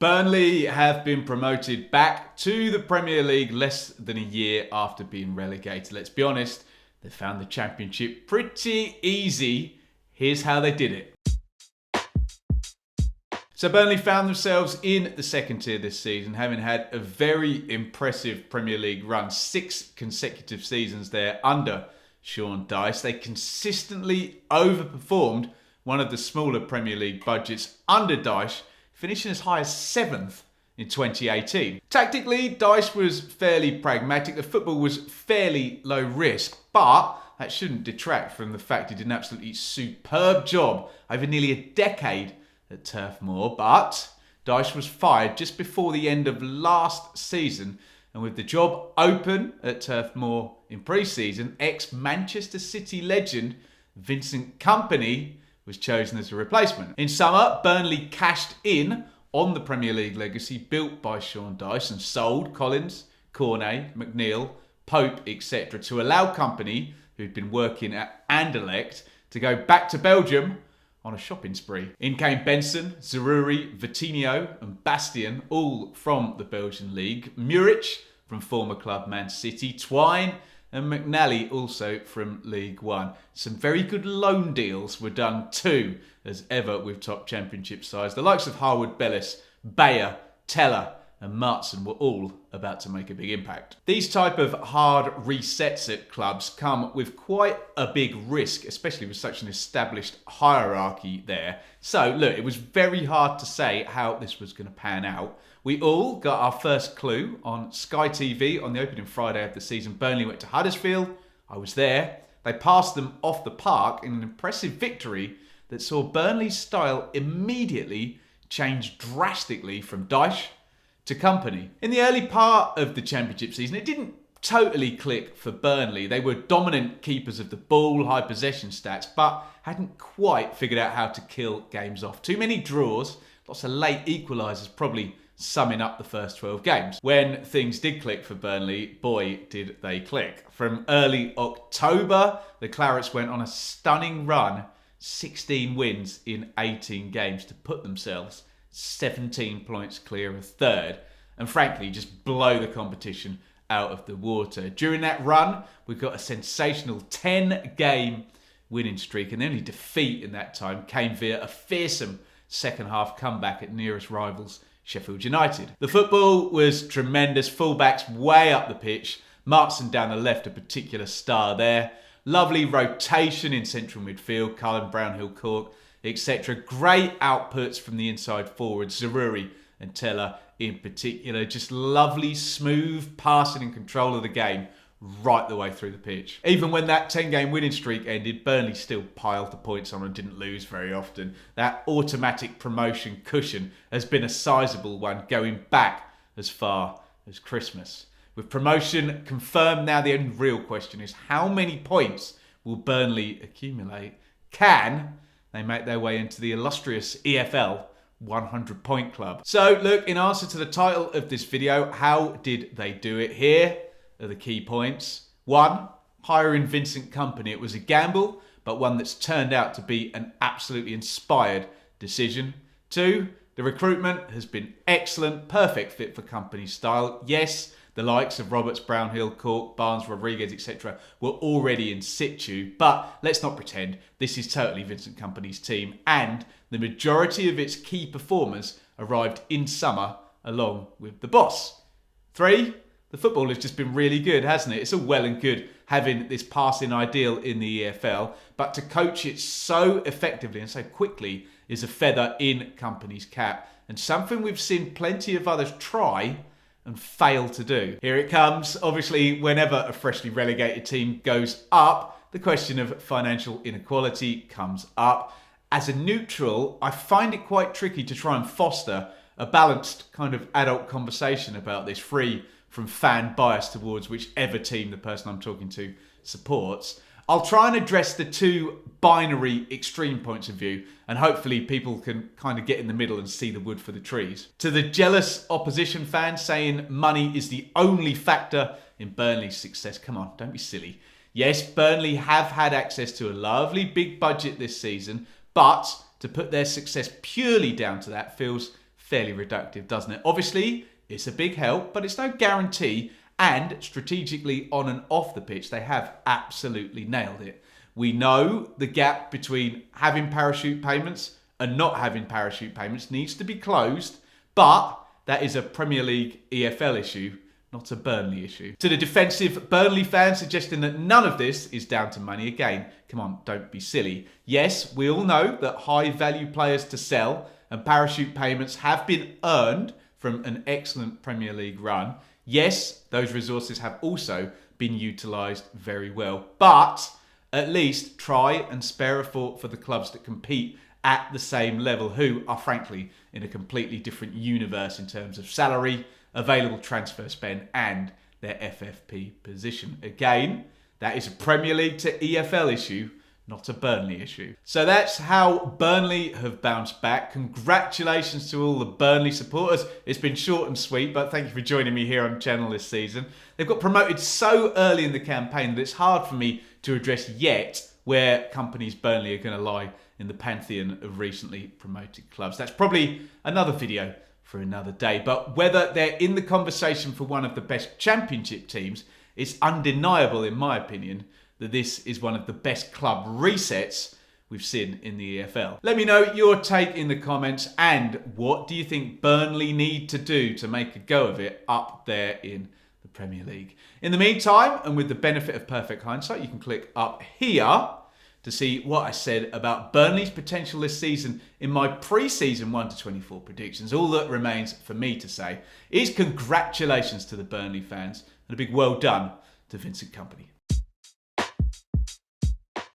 Burnley have been promoted back to the Premier League less than a year after being relegated. Let's be honest, they found the Championship pretty easy. Here's how they did it. So Burnley found themselves in the second tier this season, having had a very impressive Premier League run, 6 consecutive seasons there under Shaun Dyche. They consistently overperformed one of the smaller Premier League budgets under Dyche, finishing as high as 7th in 2018. Tactically, Dyche was fairly pragmatic. The football was fairly low risk, but that shouldn't detract from the fact he did an absolutely superb job over nearly a decade at Turf Moor. But Dyche was fired just before the end of last season, and with the job open at Turf Moor in pre-season, ex-Manchester City legend Vincent Kompany was chosen as a replacement. In summer, Burnley cashed in on the Premier League legacy built by Shaun Dyche and sold Collins, Cornet, McNeil, Pope, etc. to allow Kompany, who'd been working at Anderlecht, to go back to Belgium on a shopping spree. In came Benson, Zaroury, Vitinho and Bastien, all from the Belgian league. Muric from former club Man City, Twine and McNally also from League One. Some very good loan deals were done too, as ever with top championship sides. The likes of Harwood Bellis, Bayer, Teller and Martson were all about to make a big impact. These type of hard resets at clubs come with quite a big risk, especially with such an established hierarchy there. So look, it was very hard to say how this was going to pan out. We all got our first clue on Sky TV on the opening Friday of the season. Burnley went to Huddersfield. I was there. They passed them off the park in an impressive victory that saw Burnley's style immediately change drastically from Dyche to Kompany. In the early part of the Championship season, it didn't totally click for Burnley. They were dominant keepers of the ball, high possession stats, but hadn't quite figured out how to kill games off. Too many draws, lots of late equalisers, probably summing up the first 12 games. When things did click for Burnley, boy, did they click. From early October, the Clarets went on a stunning run, 16 wins in 18 games to put themselves 17 points clear of third, and frankly, just blow the competition out of the water. During that run, we got a sensational 10-game winning streak, and the only defeat in that time came via a fearsome second half comeback at nearest rivals Sheffield United. The football was tremendous. Fullbacks way up the pitch. Martson down the left, a particular star there. Lovely rotation in central midfield. Cullen, Brownhill, Cork, etc. Great outputs from the inside forwards. Zaroury and Teller in particular. Just lovely, smooth passing and control of the game right the way through the pitch. Even when that 10-game winning streak ended, Burnley still piled the points on and didn't lose very often. That automatic promotion cushion has been a sizable one, going back as far as Christmas. With promotion confirmed now, the only real question is how many points will Burnley accumulate? Can they make their way into the illustrious EFL 100-point club? So look, in answer to the title of this video, how did they do it? Here are the key points. 1, hiring Vincent Kompany. It was a gamble, but one that's turned out to be an absolutely inspired decision. 2, the recruitment has been excellent, perfect fit for Kompany's style. Yes, the likes of Roberts, Brownhill, Cork, Barnes, Rodriguez, etc. were already in situ, but let's not pretend. This is totally Vincent Kompany's team, and the majority of its key performers arrived in summer along with the boss. 3, the football has just been really good, hasn't it? It's all well and good having this passing ideal in the EFL, but to coach it so effectively and so quickly is a feather in Kompany's cap, and something we've seen plenty of others try and fail to do. Here it comes. Obviously, whenever a freshly relegated team goes up, the question of financial inequality comes up. As a neutral, I find it quite tricky to try and foster a balanced kind of adult conversation about this, free from fan bias towards whichever team the person I'm talking to supports. I'll try and address the two binary extreme points of view, and hopefully people can kind of get in the middle and see the wood for the trees. To the jealous opposition fans saying money is the only factor in Burnley's success, come on, don't be silly. Yes, Burnley have had access to a lovely big budget this season, but to put their success purely down to that feels fairly reductive, doesn't it? Obviously, it's a big help, but it's no guarantee. And strategically on and off the pitch, they have absolutely nailed it. We know the gap between having parachute payments and not having parachute payments needs to be closed, but that is a Premier League EFL issue, not a Burnley issue. To the defensive Burnley fans suggesting that none of this is down to money, again, come on, don't be silly. Yes, we all know that high value players to sell and parachute payments have been earned from an excellent Premier League run. Yes, those resources have also been utilised very well, but at least try and spare a thought for the clubs that compete at the same level, who are frankly in a completely different universe in terms of salary, available transfer spend and their FFP position. Again, that is a Premier League to EFL issue, not a Burnley issue. So that's how Burnley have bounced back. Congratulations to all the Burnley supporters. It's been short and sweet, but thank you for joining me here on the channel this season. They've got promoted so early in the campaign that it's hard for me to address yet where Kompany's Burnley are going to lie in the pantheon of recently promoted clubs. That's probably another video for another day. But whether they're in the conversation for one of the best championship teams, it's undeniable, in my opinion, that this is one of the best club resets we've seen in the EFL. Let me know your take in the comments, and what do you think Burnley need to do to make a go of it up there in the Premier League? In the meantime, and with the benefit of perfect hindsight, you can click up here to see what I said about Burnley's potential this season in my pre-season 1 to 24 predictions. All that remains for me to say is congratulations to the Burnley fans and a big well done to Vincent Kompany.